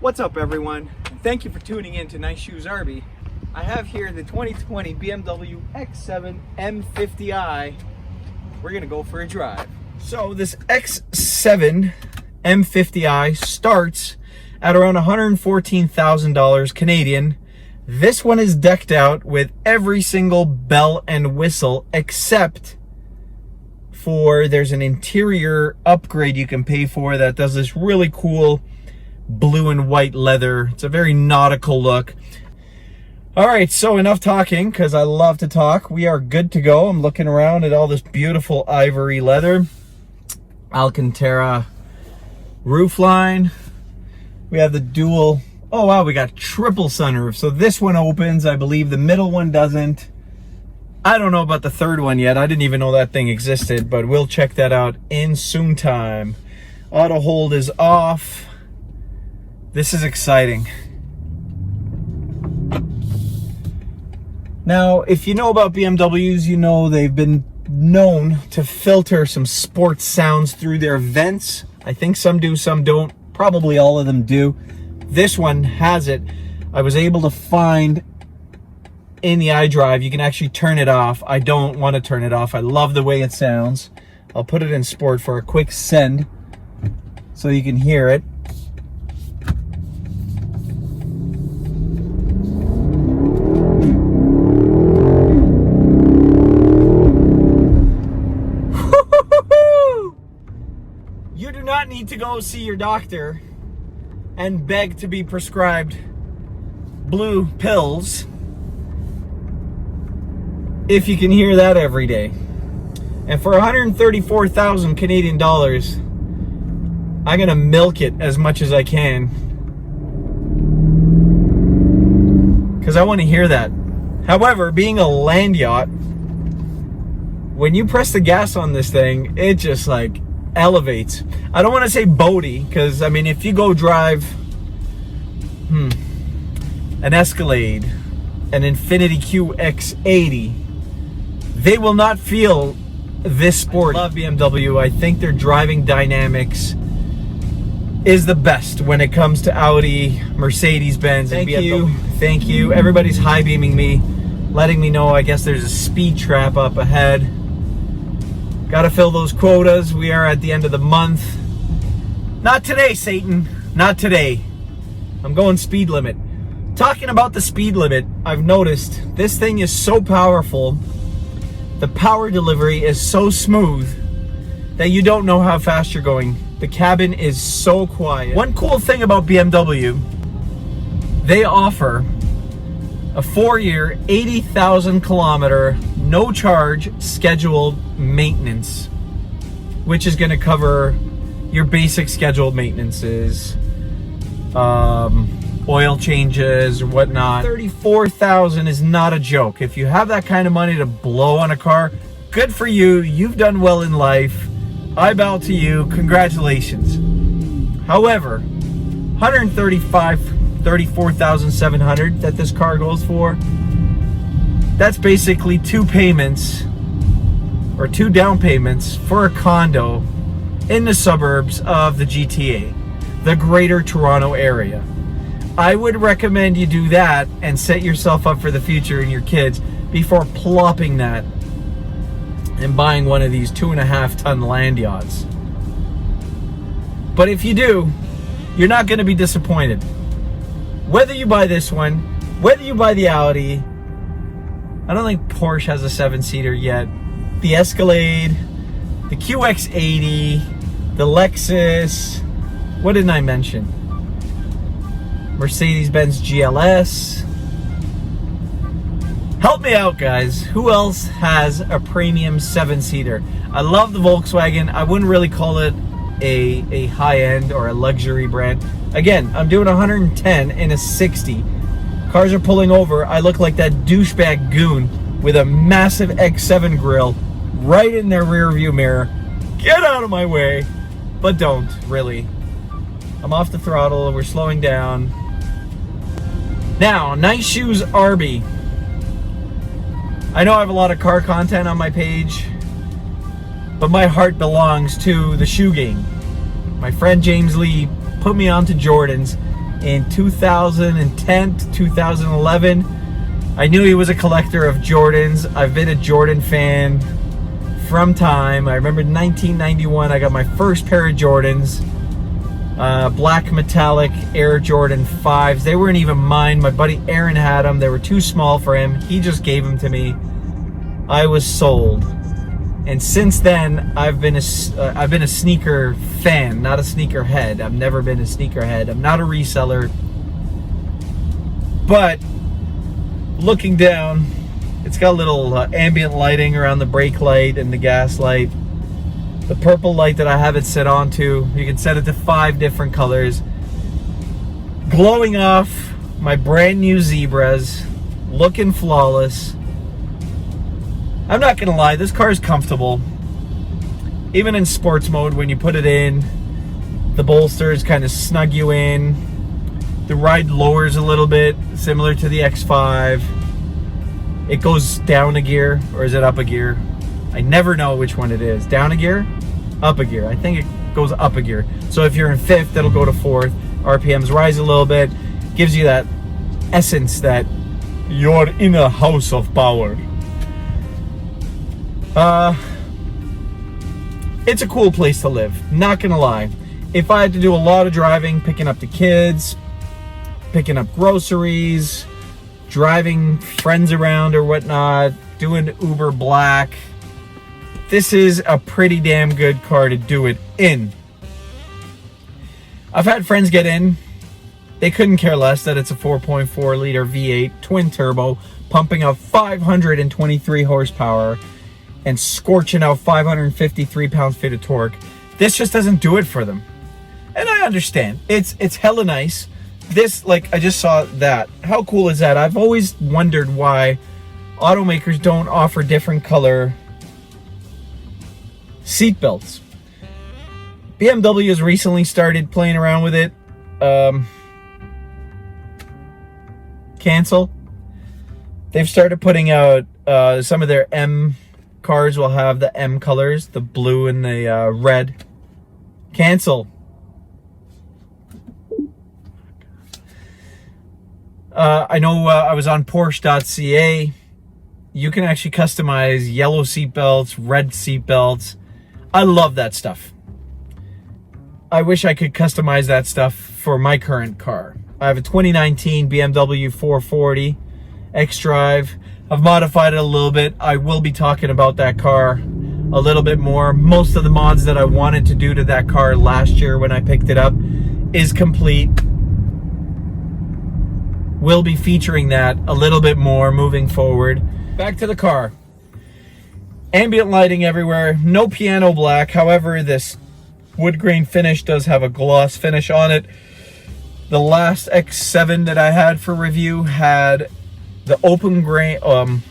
What's up, everyone? Thank you for tuning in to Nice Shoes Arby. I have here the 2020 BMW X7 M50i. We're gonna go for a drive. So this X7 M50i starts at around $114,000 Canadian. This one is decked out with every single bell and whistle except for there's an interior upgrade you can pay for that does this really cool blue and white leather. It's a very nautical look. All right, so enough talking because I love to talk. We are good to go. I'm looking around at all this beautiful ivory leather, Alcantara roofline. We have the dual, oh wow, we got triple sunroof. So this one opens, I believe the middle one doesn't. I don't know about the third one yet. I didn't even know that thing existed, but we'll check that out in soon time. Auto hold is off. This is exciting. Now, if you know about BMWs, you know they've been known to filter some sports sounds through their vents. I think some do, some don't. Probably all of them do. This one has it. I was able to find in the iDrive, you can actually turn it off. I don't want to turn it off. I love the way it sounds. I'll put it in sport for a quick send so you can hear it. You do not need to go see your doctor and beg to be prescribed blue pills if you can hear that every day. And for 134,000 Canadian dollars, I'm gonna milk it as much as I can because I want to hear that. However, being a land yacht, when you press the gas on this thing, it just like elevates. I don't want to say boaty because I mean if you go drive an Escalade, an Infiniti QX80, they will not feel this sport. I love BMW. I think their driving dynamics is the best when it comes to Audi, Mercedes-Benz, and BMW. Thank you. Everybody's high beaming me, letting me know I guess there's a speed trap up ahead. Got to fill those quotas. We are at the end of the month. Not today, Satan. Not today. I'm going speed limit. Talking about the speed limit, I've noticed this thing is so powerful. The power delivery is so smooth that you don't know how fast you're going. The cabin is so quiet. One cool thing about BMW, they offer a 4-year, 80,000 kilometer, no charge scheduled maintenance, which is going to cover your basic scheduled maintenances, oil changes or whatnot. 34,000 is not a joke. If you have that kind of money to blow on a car, good for you. You've done well in life. I bow to you. Congratulations. However, 34,700 that this car goes for, that's basically 2 payments or 2 down payments for a condo in the suburbs of the GTA, the Greater Toronto Area. I would recommend you do that and set yourself up for the future and your kids before plopping that and buying one of these 2.5-ton land yachts. But if you do, you're not going to be disappointed. Whether you buy this one, whether you buy the Audi, I don't think Porsche has a 7-seater yet, the Escalade, the QX80, the Lexus, what didn't I mention? Mercedes-Benz GLS. Help me out, guys. Who else has a premium 7-seater? I love the Volkswagen. I wouldn't really call it a high-end or a luxury brand. Again, I'm doing 110 in a 60. Cars are pulling over. I look like that douchebag goon with a massive X7 grill right in their rear view mirror. Get out of my way. But don't, really. I'm off the throttle. We're slowing down. Now, Nice Shoes Arby. I know I have a lot of car content on my page, but my heart belongs to the shoe game. My friend James Lee put me onto Jordans. in 2010 to 2011. I knew he was a collector of Jordans. I've been a Jordan fan from time. I remember 1991, I got my first pair of Jordans. Black metallic Air Jordan 5s. They weren't even mine. My buddy Aaron had them. They were too small for him. He just gave them to me. I was sold. And since then, I've been a sneaker fan, not a sneaker head. I've never been a sneaker head. I'm not a reseller. But looking down, it's got a little ambient lighting around the brake light and the gas light. The purple light that I have it set on to, you can set it to 5 different colors. Glowing off my brand new Zebras, looking flawless. I'm not gonna lie, this car is comfortable. Even in sports mode, when you put it in, the bolsters kind of snug you in. The ride lowers a little bit, similar to the X5. It goes down a gear, or is it up a gear? I never know which one it is. Down a gear? Up a gear. I think it goes up a gear. So if you're in 5th, it'll go to 4th. RPMs rise a little bit. Gives you that essence that you're in a house of power. It's a cool place to live, not gonna lie. If I had to do a lot of driving, picking up the kids, picking up groceries, driving friends around or whatnot, doing Uber Black, this is a pretty damn good car to do it in. I've had friends get in. They couldn't care less that it's a 4.4 liter V8 twin turbo, pumping out 523 horsepower and scorching out 553 pounds-feet of torque. This just doesn't do it for them. And I understand. It's hella nice. This, like, I just saw that. How cool is that? I've always wondered why automakers don't offer different color seat belts. BMW has recently started playing around with it. Cancel. They've started putting out some of their M cars will have the M colors, the blue and the red. Cancel. I know I was on Porsche.ca. You can actually customize yellow seat belts, red seat belts. I love that stuff. I wish I could customize that stuff for my current car. I have a 2019 BMW 440 X-Drive. I've modified it a little bit. I will be talking about that car a little bit more. Most of the mods that I wanted to do to that car last year when I picked it up is complete. We'll be featuring that a little bit more moving forward. Back to the car. Ambient lighting everywhere. No piano black. However, this wood grain finish does have a gloss finish on it. The last X7 that I had for review had the open grain,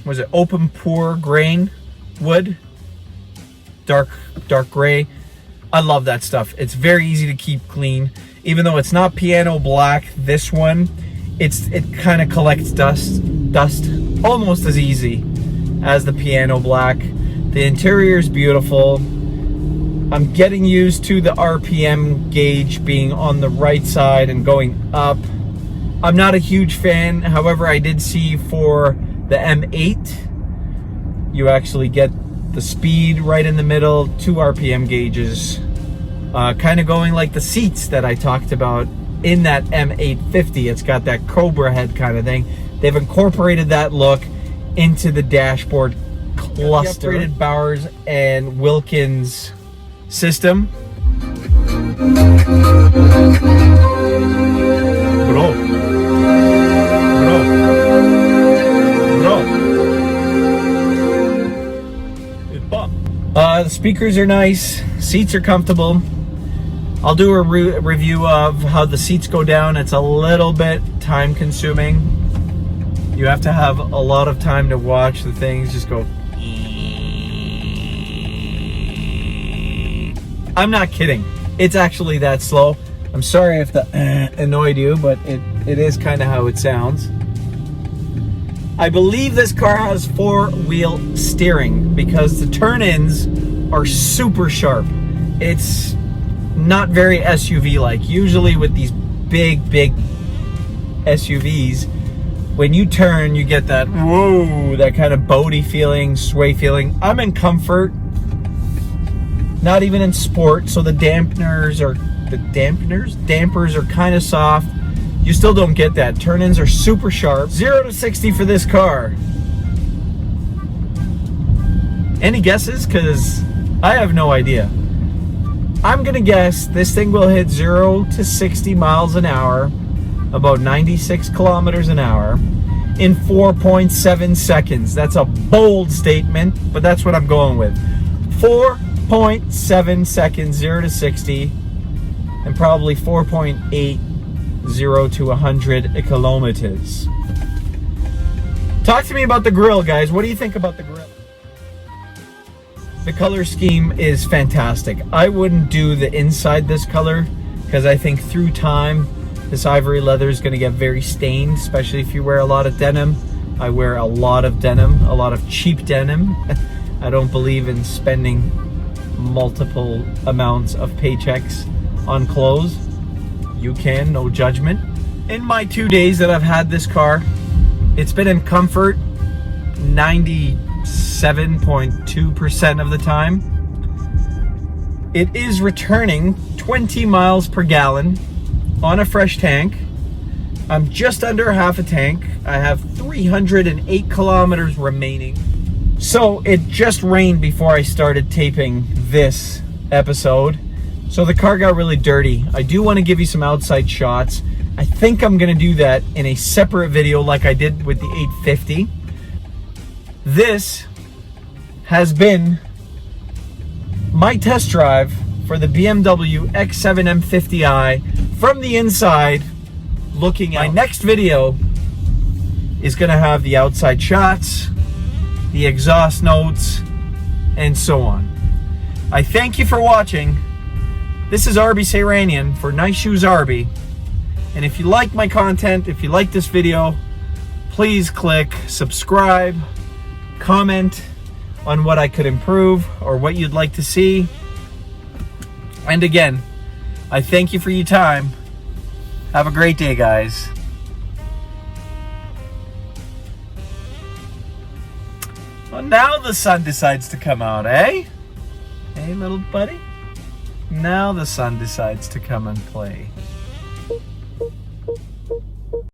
was it open pour grain wood, dark gray. I love that stuff. It's very easy to keep clean. Even though it's not piano black, this one, it kind of collects dust almost as easy as the piano black. The interior is beautiful. I'm getting used to the RPM gauge being on the right side and going up. I'm not a huge fan. However, I did see for the M8, you actually get the speed right in the middle, 2 RPM gauges, kind of going like the seats that I talked about in that M850. It's got that Cobra head kind of thing. They've incorporated that look into the dashboard cluster. The upgraded Bowers and Wilkins system. Bro. The speakers are nice. Seats are comfortable. I'll do a review of how the seats go down. It's a little bit time consuming. You have to have a lot of time to watch the things just go. I'm not kidding. It's actually that slow. I'm sorry if that annoyed you, but it is kind of how it sounds. I believe this car has 4-wheel steering because the turn-ins are super sharp. It's not very SUV-like. Usually with these big SUVs, when you turn, you get that, whoa, that kind of boaty feeling, sway feeling. I'm in comfort, not even in sport, so the dampers are kind of soft. You still don't get that. Turn-ins are super sharp. 0 to 60 for this car. Any guesses? Because I have no idea. I'm gonna guess this thing will hit 0 to 60 miles an hour, about 96 kilometers an hour, in 4.7 seconds. That's a bold statement, but that's what I'm going with. 4.7 seconds, 0 to 60, and probably 4.8, 0 to 100 kilometers. Talk to me about the grille, guys. What do you think about the grille? The color scheme is fantastic. I wouldn't do the inside this color because I think through time this ivory leather is going to get very stained, especially if you wear a lot of denim. I wear a lot of denim, a lot of cheap denim. I don't believe in spending multiple amounts of paychecks on clothes. You can, no judgment. In my 2 days that I've had this car, it's been in comfort 97.2% of the time. It is returning 20 miles per gallon on a fresh tank. I'm just under half a tank. I have 308 kilometers remaining. So it just rained before I started taping this episode, so the car got really dirty. I do want to give you some outside shots. I think I'm going to do that in a separate video like I did with the 850. This has been my test drive for the BMW X7 M50i from the inside looking out. My next video is going to have the outside shots, the exhaust notes, and so on. I thank you for watching. This is Arby Sayranian for Nice Shoes Arby. And if you like my content, if you like this video, please click subscribe, comment on what I could improve or what you'd like to see. And again, I thank you for your time. Have a great day, guys. Well, now the sun decides to come out, eh? Hey, little buddy? Now the sun decides to come and play.